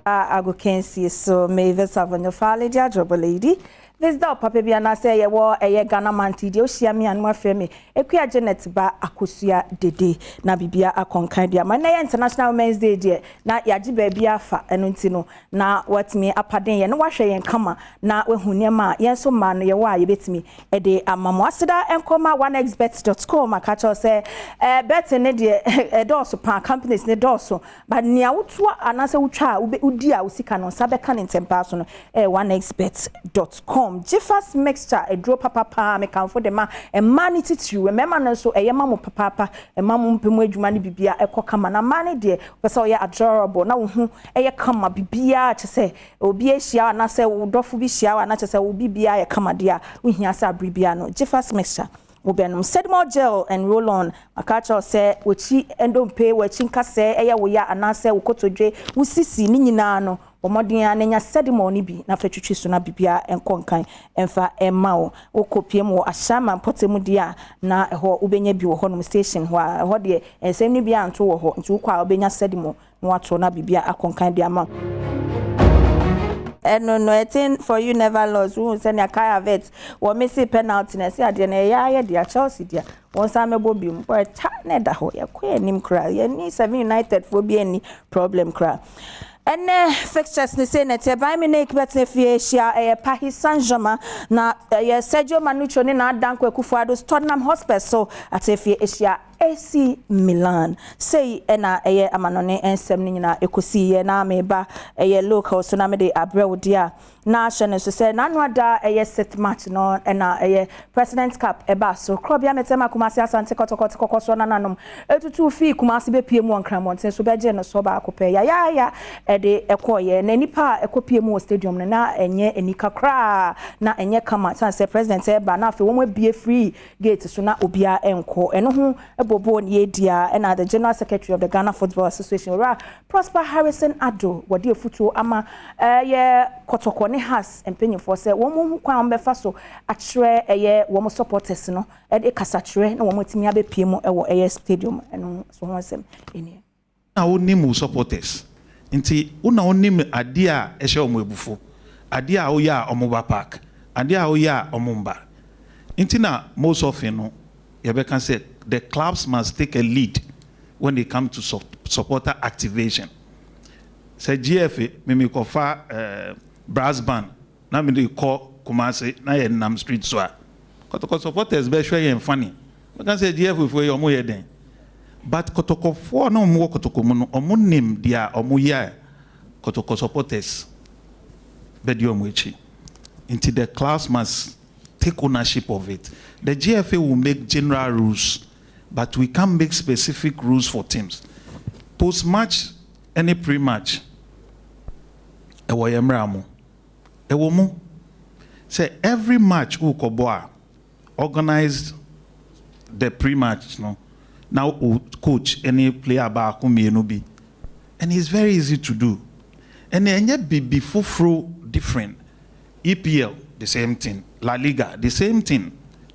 I go can see so may this have on your family, dear job lady. This dog papa bi na say ye wo Ghana man ti de o hia me anwa fe me ekua Janet ba akosua dede na bibia akonkan dia ma na International Women's Day de na yaji ba bia afa eno nti no na watimi apaden ye na wahwe yen kama na wehune ma yen so ma no ye wa ye betimi e de amamo aseda enkoma 1xbet.com akacho say bet ne de doso pan companies ne doso but nia wotua anase wotwa udi a usika no sabe kan ntempa so no 1xbet.com Jeffers mixture a draw papa me kan for the ma e mani titu remember no so e mamu papa e mamu mpemu adwuma ne bibia e kama na mani de pese o ye adorable na wo hu e kama bibia che se obi ehia na se wo dofo bi hia na che se wo bibia e kama de a wo hia sa bribia no Jeffers mixture Obenum sedmo gel and roll on akacho say wochi endompe wachi nkase eye wo ya anase wo kotodwe wo sisi ni nyina no omoden ananya sedmo ni bi na fatwitwi so na bibia enkonkan emfa emma wo kopiem wo ashama potemu dia na ho ubenya bi wo honum station ho de ensem ni bia nto wo ho nti wo kwa ubenya sedmo no ato na bibia akonkan dia ma no anything for you never lost who send your car vet or miss penalty na say ade na ya dia Chelsea dia won sa mebo bi mo cha na da ho ya ko enim kra ya ni 7 United for bi any problem kra ene fixtures ni say na te by me na ekbet na fie hia Paris Saint-Germain na Sergio Manucho ni na Danko Akufo-Addo Tottenham Hotspur so atefie hia AC Milan say ena amanone ensem ni nyina ekosi ye na meba local so na me de abrewdia na hye so say na noada set match no ena President Cup eba so krobia metema Kumasi Asante kotokotoko so nanom etutu fi Kumasi be pie mu ankramonten so beje no so ba akopɛ ya de ekoye na nipa ekopie mu stadium na enye enika kra na enye kama say president eba na afi wo bie free gate so na obia enko eno ho Bobo Yedia and the General Secretary of the Ghana Football Association, Prosper Harrison Adom, what dear futu ama kotokone has and penny for say one who can be faso at shre a year one supporters no at a casatre no one with me abe PMO or a stadium and so on them in here. Now name supporters. Inti una onim adia eshe omwebufu. Adia oya omoba park. Adia oya omumba. Inti na most often no you can say the clubs must take a lead when they come to supporter activation. Say GFA, me kofa brass band, na me dey call Kumasi na ye nam street so. Kotoko supporters be sure you funny. We can say GFA for your mo ye den. But kotoko for no mo kotoko mo no omo name dia omo ya kotoko supporters be di omo echi. Into the clubs must take ownership of it. The GFA will make general rules, but we can't make specific rules for teams. Post-match, any pre-match, say every match Ukoboa organized the pre-match. No, now coach any player about Kumienubi, and it's very easy to do. And then yet be before different. EPL the same thing, La Liga the same thing.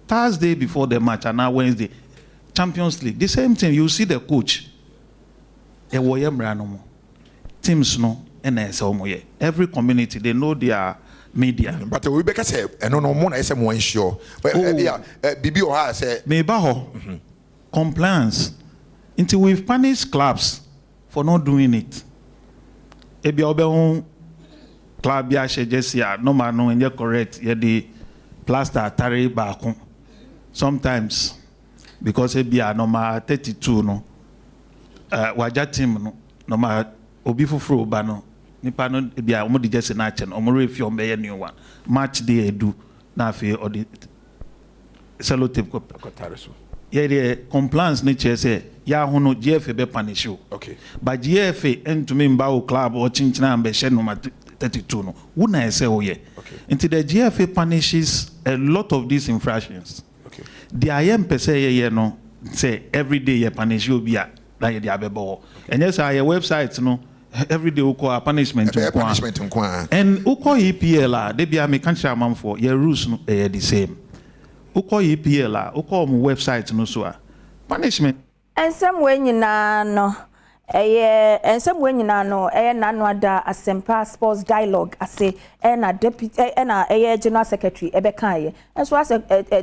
Thursday before the match and now Wednesday, Champions League the same thing. You see the coach. Teams no, and every community they know their media. But we better say, no more. I say more sure. Bibi Oha say, Mebaho compliance. Until we've punished clubs for not doing it. Ebi obe club ya shejesia no man no enye correct. Ye the plaster tari baako. Sometimes because ebi normal 32 no waja team no ma obi fufuro ba no nipa no ebi omo di jese na ache no omo refi omo be new one match dey edu na afi or the sellotape kotare so yeah the compliance nature say ya hono GFA be punish you. Okay, but GFA entumi mba o club or chinchina ambe she no 32 no una say oh yeah. Okay, until the GFA punishes a lot of these infractions. okay, the IM per se no say every day you punish you be na ye the abebo and yes our website no every day we call punishment and uko EPL they be a country amount for your rules no the same uko EPL uko website no so punishment and some way nyina no ensem wenyina no nanu ada Asempa Sports Dialogue ase na deputy na general secretary ebeka ye enso as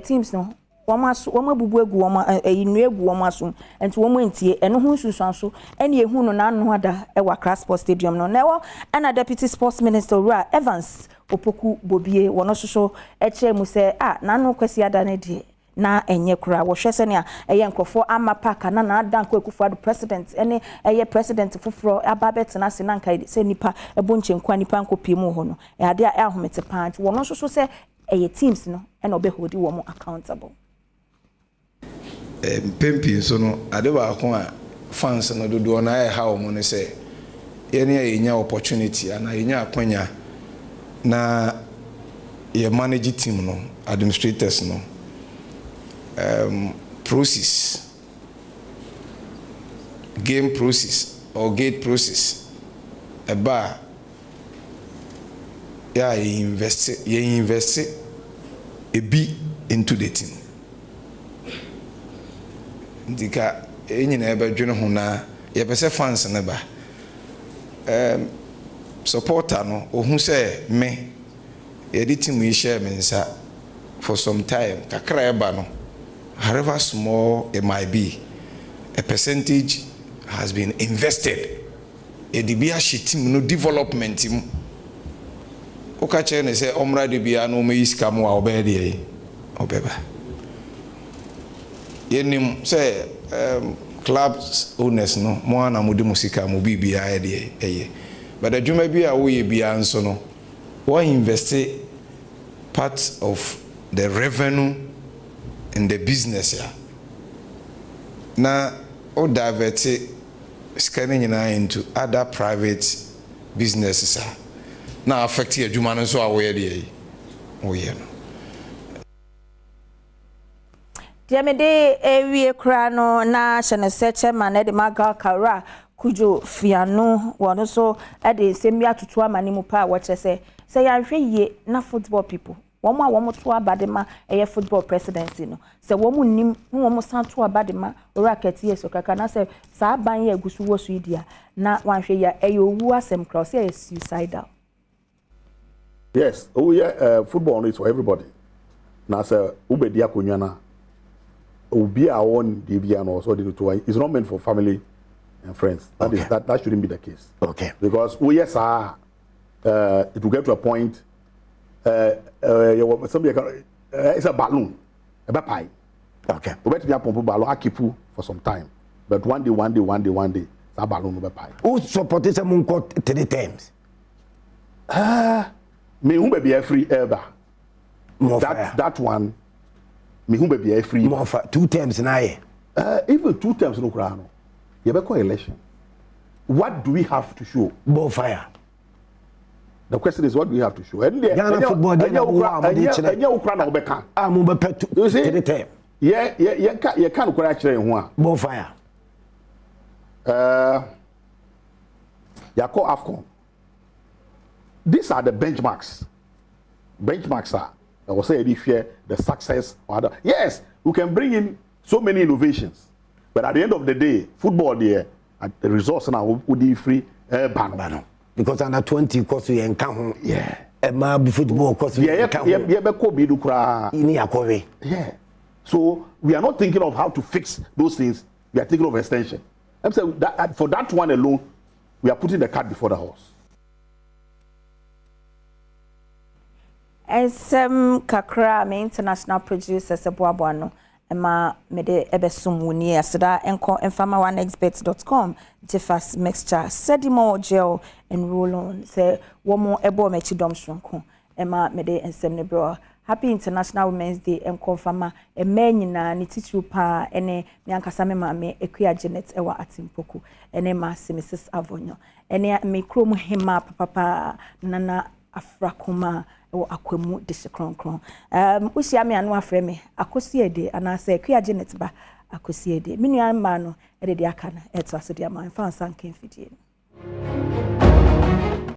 teams no woma bubu egu woma inu egu woma so enti woma ntie eno ho nsusuanso ene ehu no nanu ada wa Accra Sports Stadium no na na deputy sports minister Owura Evans Opoku Bobie wono soso eche mu se nanu kwesi ada ne die na enye kura wo hwese ne eye nkrofo ama park na adan ko ekufu president ene eye president foforo ababet na se nanka se nipa ebonche nkwa nipa nkopi mu ho no ade a ahomete pant wono soso se eye teams no ene obehodi wo mo accountable pempi so no ade ba ko a fans no dodo na e ha wo mo ne se ene enya opportunity ana enya akwanya na ye manage team no administrators no process game process or gate process eba ya invest a bit into the team ndika enyina ebe dwene ho na ye pese fans na ba supporter no ohun se me ye di team yi share me nsa for some time kakra eba no however small it might be, a percentage has been invested. A dibia team no development team. Okache ne say omra dibia no me iska mo obedi obeba. Yenim say clubs owners no mo na mudi musika mo bibia eye. But the juma bia wo ye bia nso no, wo invest part of the revenue in the business ya na o divert scanning into other private businesses na affect your adwuma no so aware dey o ye no Diamede ewie kra no na channel searcher man e de magal kara kujo fiano wono so e de semi atutu amani mu pa wo kire se ya hwe ye na football people womo to abadema eye football presidency no se womo nim womo san to abadema rocket yeso kaka na se sa ban ye gusu wo su idia na wanhwe ya eye owu asem cross ye suicidal. Yes, football is for everybody. Na se ubedi akonwa na obi a won de bia no so de to it's not meant for family and friends. That shouldn't be the case. Okay. Because it will get to a point it's a balloon, a pie. Okay. We better be a pump balloon, I keep for some time. But one day, that balloon will be pie. Who supported someone called 3 times? Me who be a free ever. That one, me who be a free. More 2 times now. Even 2 times no crown. You have a election. What do we have to show? Bonfire. The question is, what do we have to show? Ghana football, you see? You can't actually bonfire. Yako AFCON. These are the benchmarks. Benchmarks are, I will say, if you the success. Yes, we can bring in so many innovations, but at the end of the day, football there, the resource now would be free. Ban. Because under 20 course we encounter. Yeah. Football course we encounter. Yeah. So we are not thinking of how to fix those things. We are thinking of extension. I'm saying that for that one alone, we are putting the cart before the horse. Kakra, me international producer Badwam. Emma mede ebesum woni aseda enko enfama1expert.com jefas mixture sedimo gel and roll on say womo ebo mechi dom shonko Emma mede ensem ne bro happy international women's day enko fama ema nyina ne titru pa ene me ankasa me maame ekua Janet ewa atimpoku ene ma Mrs Avonyo ene me krom hema papa nana afrakoma o akwemu de sekronkron usia me anu afre me akosiede ana se akua Janet ba akosiede me nua ma no e de aka na eto asode ama fansan kan fidie